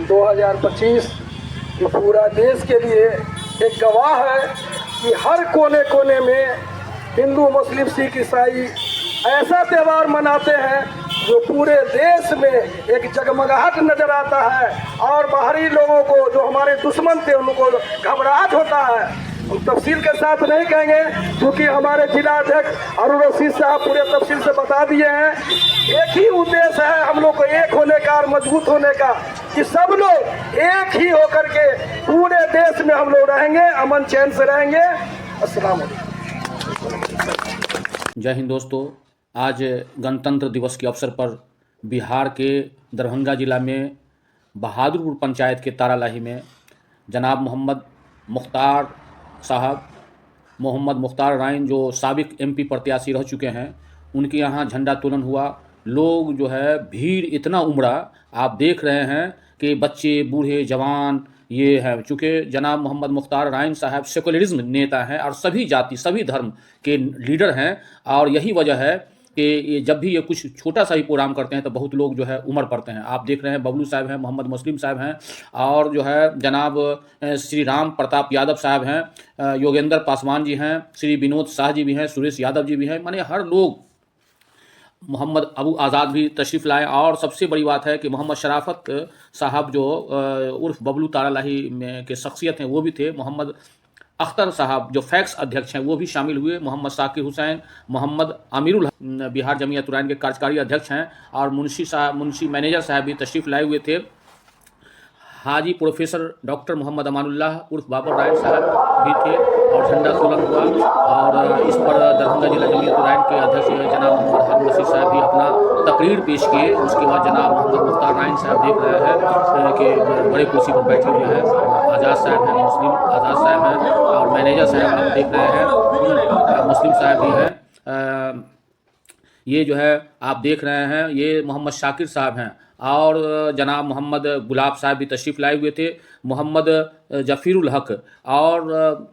2025 ये पूरा देश के लिए एक गवाह है कि हर कोने कोने में हिंदू, मुस्लिम, सिख, ईसाई ऐसा त्यौहार मनाते हैं जो पूरे देश में एक जगमगाहट नजर आता है और बाहरी लोगों को, जो हमारे दुश्मन थे, उनको घबराहट होता है। हम तफसील के साथ नहीं कहेंगे क्योंकि हमारे जिला अध्यक्ष अरुण रशीद साहब पूरे तफसील से बता दिए हैं। एक ही उद्देश्य है हम लोग को एक होने का और मजबूत होने का, कि सब लोग एक ही होकर के पूरे देश में हम लोग रहेंगे, अमन चैन से रहेंगे। अस्सलाम वालेकुम। जय हिंद दोस्तों, आज गणतंत्र दिवस के अवसर पर बिहार के दरभंगा जिला में बहादुरपुर पंचायत के तारालाही में जनाब मोहम्मद मुख्तार राइन जो साबिक एमपी प्रत्याशी रह चुके हैं, उनके यहाँ झंडा तोलन हुआ। लोग जो है भीड़ इतना उमड़ा, आप देख रहे हैं कि बच्चे, बूढ़े, जवान ये हैं। चूँकि जनाब मोहम्मद मुख्तार राइन साहब सेकुलरिज्म नेता हैं और सभी जाति, सभी धर्म के लीडर हैं, और यही वजह है कि जब भी ये कुछ छोटा सा ही प्रोग्राम करते हैं तो बहुत लोग जो है उमड़ पड़ते हैं। आप देख रहे हैं बबलू साहब हैं, मोहम्मद मुस्लिम साहब हैं, और जो है जनाब श्री राम प्रताप यादव साहब हैं, योगेंद्र पासवान जी हैं, श्री विनोद शाह जी भी हैं, सुरेश यादव जी भी हैं। माने हर लोग, मोहम्मद अबू आज़ाद भी तशरीफ़ लाए। और सबसे बड़ी बात है कि मोहम्मद शराफत साहब जो उर्फ बबलू तारालाही में के शख्सियत हैं वो भी थे। मोहम्मद अख्तर साहब जो फैक्स अध्यक्ष हैं वो भी शामिल हुए। मोहम्मद साकिर हुसैन, मोहम्मद अमीरुल हक बिहार जमीयत उलमा के कार्यकारी अध्यक्ष हैं, और मुंशी मैनेजर साहब भी तशरीफ़ लाए हुए थे। हाजी प्रोफेसर डॉक्टर मोहम्मद अमानुल्लाह उर्फ बाबर राय साहब भी थे, और झंडा तोलन हुआ। और इस पर दरभंगा जिला जमीयत उलमा के अध्यक्ष जनाब मोहम्मद हारून रशीद साहब भी अपना तकरीर पेश किए। उसके बाद जनाब मोहम्मद मुख्तार राइन साहब देख रहे हैं कि बड़े कुर्सी पर बैठे हुए हैं। आज़ाद साहब हैं, मुस्लिम आज़ाद साहब हैं, और मैनेजर साहब आप देख रहे हैं मुस्लिम साहब भी हैं। ये जो है आप देख रहे हैं ये मोहम्मद शाकिर साहब हैं, और जनाब मोहम्मद गुलाब साहब भी तशरीफ़ लाए हुए थे। मोहम्मद जफ़ीरुल हक और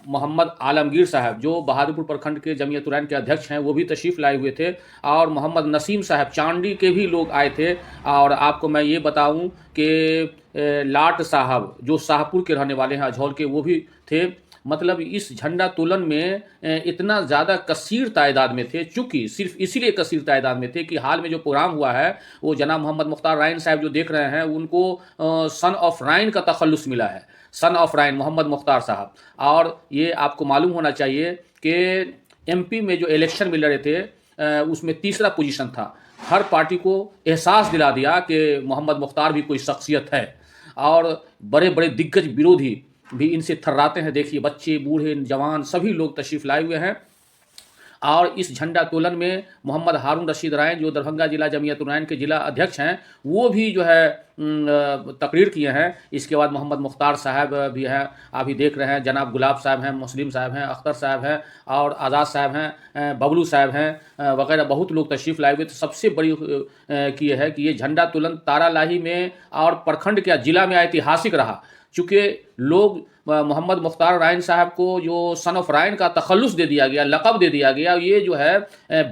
मोहम्मद आलमगीर साहब जो बहादुरपुर प्रखंड के जमीयत उलमा के अध्यक्ष हैं वो भी तशरीफ़ लाए हुए थे, और मोहम्मद नसीम साहब चांडी के भी लोग आए थे। और आपको मैं ये बताऊं कि लाट साहब जो शाहपुर के रहने वाले हैं, अझौल के, वो भी थे। मतलब इस झंडा तोलन में इतना ज़्यादा कसीर तादाद में थे, चूँकि सिर्फ इसीलिए कसीर तादाद में थे कि हाल में जो प्रोग्राम हुआ है वो जनाब मोहम्मद मुख्तार राइन साहब जो देख रहे हैं उनको सन ऑफ राइन का तखल्लुस मिला है, सन ऑफ राइन मोहम्मद मुख्तार साहब। और ये आपको मालूम होना चाहिए कि एमपी में जो इलेक्शन में लड़े थे उसमें तीसरा पोजीशन था। हर पार्टी को एहसास दिला दिया कि मोहम्मद मुख्तार भी कोई शख्सियत है, और बड़े बड़े दिग्गज विरोधी भी इनसे थर्राते हैं। देखिए बच्चे, बूढ़े, जवान सभी लोग तशरीफ़ लाए हुए हैं। और इस झंडा तोलन में मोहम्मद हारून रशीद राइन जो दरभंगा जिला जमीयत उलमा के जिला अध्यक्ष हैं वो भी जो है तकरीर किए हैं। इसके बाद मोहम्मद मुख्तार साहब भी हैं, आप भी देख रहे हैं, जनाब गुलाब साहब हैं, मुस्लिम साहब हैं, अख्तर साहब हैं, और आज़ाद साहब हैं, बबलू साहब हैं, वगैरह बहुत लोग तशरीफ़ लाए हुए। तो सबसे बड़ी की है कि ये झंडा तोलन तारालाही में और प्रखंड के जिला में ऐतिहासिक रहा, चूँकि लोग मोहम्मद मुख्तार राइन साहब को जो सन ऑफ राइन का तखल्लुस दे दिया गया, लक़ब दे दिया गया, ये जो है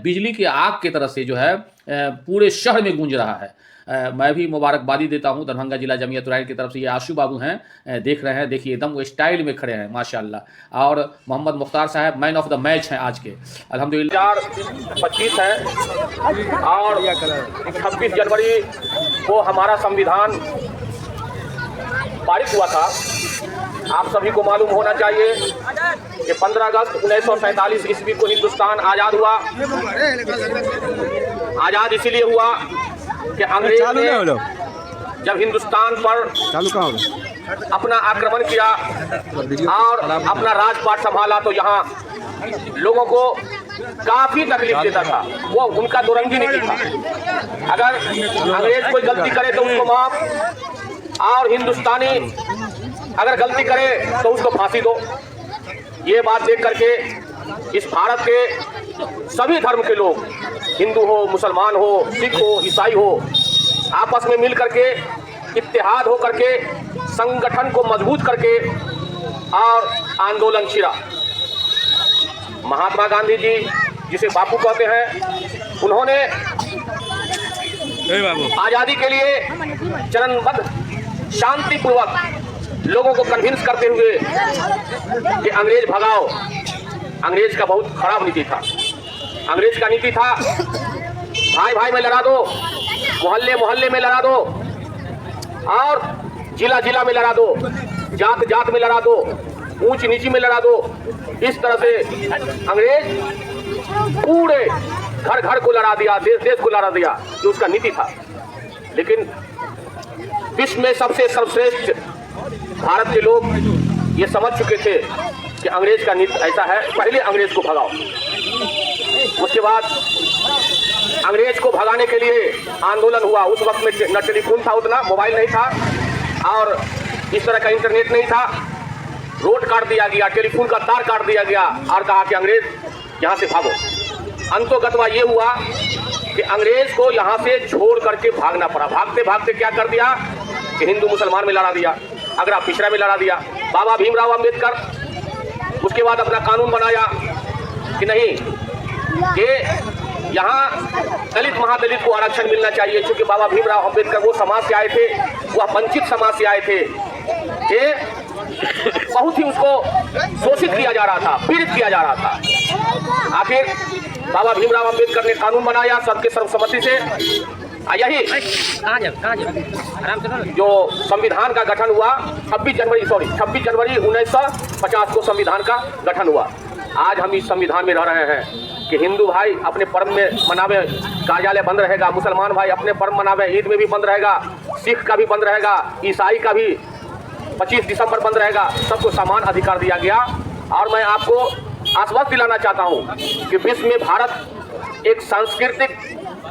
बिजली के आग की तरह से जो है पूरे शहर में गूंज रहा है। मैं भी मुबारकबादी देता हूँ दरभंगा जिला जमीयत उलमा की तरफ से। ये आशू बाबू हैं, देख रहे हैं, देखिए एकदम वो स्टाइल में खड़े हैं माशाल्लाह। और मोहम्मद मुख्तार साहब मैन ऑफ द मैच हैं आज के, अल्हम्दुलिल्लाह। 2025 है और 26 जनवरी को हमारा संविधान पारित हुआ था। आप सभी को मालूम होना चाहिए कि 15 अगस्त 1947 ईस्वी को हिंदुस्तान आज़ाद हुआ। आज़ाद इसीलिए हुआ कि अंग्रेज ने जब हिंदुस्तान पर अपना आक्रमण किया और अपना राजपाट संभाला तो यहाँ लोगों को काफ़ी तकलीफ देता था। वो उनका दुरंगी नीति था। अगर अंग्रेज कोई गलती करे तो उसको माफ, और हिंदुस्तानी अगर गलती करे तो उसको फांसी दो। ये बात देख करके इस भारत के सभी धर्म के लोग, हिंदू हो, मुसलमान हो, सिख हो, ईसाई हो, आपस में मिल करके इत्तेहाद हो करके संगठन को मजबूत करके और आंदोलन छिड़ा। महात्मा गांधी जी जिसे बापू कहते हैं, उन्होंने आज़ादी के लिए चरणबद्ध शांतिपूर्वक लोगों को कन्विंस करते हुए कि अंग्रेज भगाओ। अंग्रेज का बहुत खराब नीति था। अंग्रेज का नीति था भाई भाई में लड़ा दो, मोहल्ले मोहल्ले में लड़ा दो, और जिला जिला में लड़ा दो, जात जात में लड़ा दो, ऊंच नीची में लड़ा दो। इस तरह से अंग्रेज पूरे घर घर को लड़ा दिया, देश देश को लड़ा दिया, जो उसका नीति था। लेकिन विश्व में सबसे सर्वश्रेष्ठ भारत के लोग ये समझ चुके थे कि अंग्रेज का नीति ऐसा है, पहले अंग्रेज को भगाओ। उसके बाद अंग्रेज को भगाने के लिए आंदोलन हुआ। उस वक्त में न टेलीफोन था, उतना मोबाइल नहीं था, और इस तरह का इंटरनेट नहीं था। रोड काट दिया गया, टेलीफोन का तार काट दिया गया, और कहा कि अंग्रेज यहाँ से भागो। अंतोगतवा ये हुआ कि अंग्रेज को यहाँ से छोड़ करके भागना पड़ा। भागते भागते क्या कर दिया कि हिंदू मुसलमान में लड़ा दिया, अगरा पिछड़ा में लड़ा दिया। बाबा भीमराव अंबेडकर उसके बाद अपना कानून बनाया कि नहीं, कि यहाँ दलित महादलित को आरक्षण मिलना चाहिए। क्योंकि बाबा भीमराव अंबेडकर वो समाज से आए थे, वह वंचित समाज से आए थे, कि बहुत ही उसको शोषित किया जा रहा था, पीड़ित किया जा रहा था। आखिर बाबा भीमराव अंबेडकर ने कानून बनाया सबके सर्वसम्मति से। यही जो संविधान का गठन हुआ 26 जनवरी 1950 को संविधान का गठन हुआ। आज हम इस संविधान में रह रहे हैं कि हिंदू भाई अपने पर्व में मनावे, कार्यालय बंद रहेगा, मुसलमान भाई अपने पर्व मनावे, ईद में भी बंद रहेगा, सिख का भी बंद रहेगा, ईसाई का भी 25 दिसंबर बंद रहेगा। सबको समान अधिकार दिया गया। और मैं आपको आश्वस्त दिलाना चाहता हूँ कि विश्व में भारत एक सांस्कृतिक,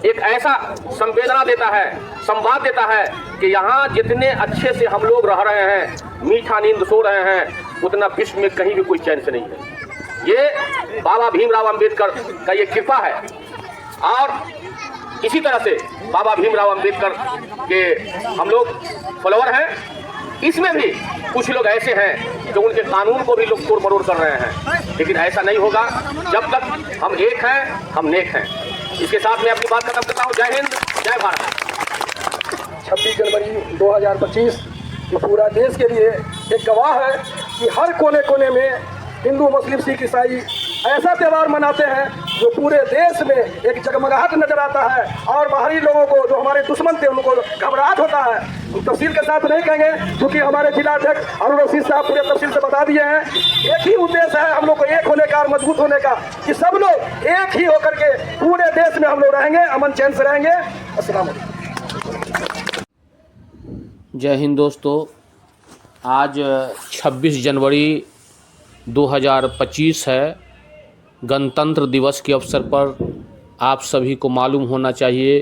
एक ऐसा संवेदना देता है, संवाद देता है कि यहाँ जितने अच्छे से हम लोग रह रहे हैं, मीठा नींद सो रहे हैं, उतना विश्व में कहीं भी कोई चैन से नहीं है। ये बाबा भीमराव अंबेडकर का ये कृपा है। और इसी तरह से बाबा भीमराव अंबेडकर के हम लोग फॉलोअर हैं। इसमें भी कुछ लोग ऐसे हैं जो उनके कानून को भी लोग तोड़ मरोड़ कर रहे हैं, लेकिन ऐसा नहीं होगा जब तक हम एक हैं, हम नेक हैं। इसके साथ मैं अपनी बात खत्म करता हूँ। जय हिंद, जय भारत। 26 जनवरी 2025 ये पूरा देश के लिए एक गवाह है कि हर कोने कोने में हिंदू, मुस्लिम, सिख, ईसाई ऐसा त्यौहार मनाते हैं जो पूरे देश में एक जगमगाहट नजर आता है, और बाहरी लोगों को, जो हमारे दुश्मन थे, उनको घबराहट होता है। तफसील के साथ नहीं कहेंगे, क्योंकि हमारे जिलाध्यक्ष अरुण रशीद साहब पूरे तफसील से बता दिए हैं। एक ही उद्देश्य है हम लोग को एक होने का और मजबूत होने का, कि सब लोग एक ही होकर के पूरे देश में हम लोग रहेंगे, अमन चैन से रहेंगे। अस्सलाम वालेकुम। जय हिंद दोस्तों। आज 26 जनवरी 2025 है। गणतंत्र दिवस के अवसर पर आप सभी को मालूम होना चाहिए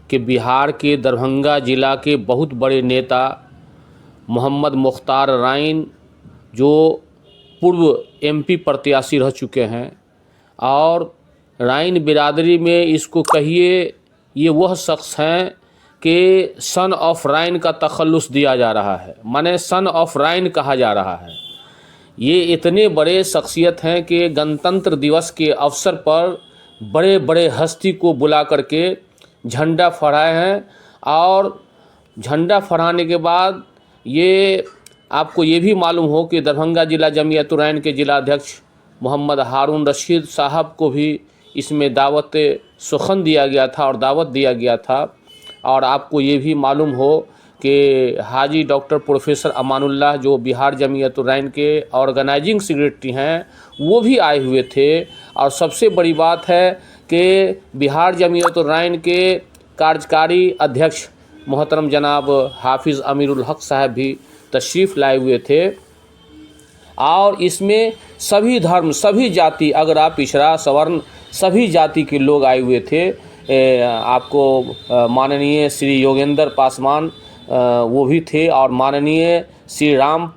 कि बिहार के दरभंगा ज़िला के बहुत बड़े नेता मोहम्मद मुख्तार राइन, जो पूर्व एमपी प्रत्याशी रह चुके हैं, और राइन बिरादरी में इसको कहिए ये वह शख्स हैं कि सन ऑफ राइन का तखल्लुस दिया जा रहा है, माने सन ऑफ राइन कहा जा रहा है। ये इतने बड़े शख्सियत हैं कि गणतंत्र दिवस के अवसर पर बड़े बड़े हस्ती को बुला करके झंडा फहराए हैं। और झंडा फहराने के बाद ये आपको ये भी मालूम हो कि दरभंगा ज़िला जमीयत-उर-रहमान के ज़िलाध्यक्ष मोहम्मद हारून रशीद साहब को भी इसमें दावत सुखन दिया गया था और दावत दिया गया था। और आपको ये भी मालूम हो कि हाजी डॉक्टर प्रोफेसर अमानुल्लाह, जो बिहार जमीयत-उर-रहमान के ऑर्गेनाइजिंग सेक्रेटरी हैं, वो भी आए हुए थे। और सबसे बड़ी बात है कि बिहार जमीयत-उर-रहमान के कार्यकारी अध्यक्ष मोहतरम जनाब हाफिज़ अमीरुल हक साहब भी तशरीफ़ लाए हुए थे। और इसमें सभी धर्म, सभी जाति, अगर आप पिछड़ा सवर्ण, सभी जाति के लोग आए हुए थे। आपको माननीय श्री योगेंद्र पासवान वो भी थे, और माननीय श्री राम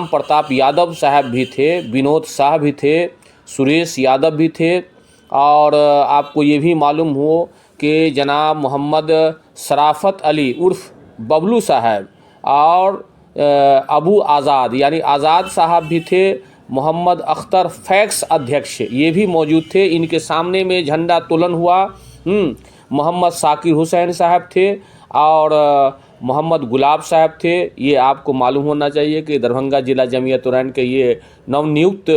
प्रताप यादव साहब भी थे, विनोद शाह भी थे, सुरेश यादव भी थे। और आपको ये भी मालूम हो कि जनाब मोहम्मद शराफत अली उर्फ बबलू साहब और अबू आज़ाद यानी आज़ाद साहब भी थे। मोहम्मद अख्तर फैक्स अध्यक्ष ये भी मौजूद थे। इनके सामने में झंडा तोलन हुआ। मोहम्मद साकिर हुसैन साहब थे और मोहम्मद गुलाब साहब थे। ये आपको मालूम होना चाहिए कि दरभंगा जिला जमीयत उलमा के ये नवनियुक्त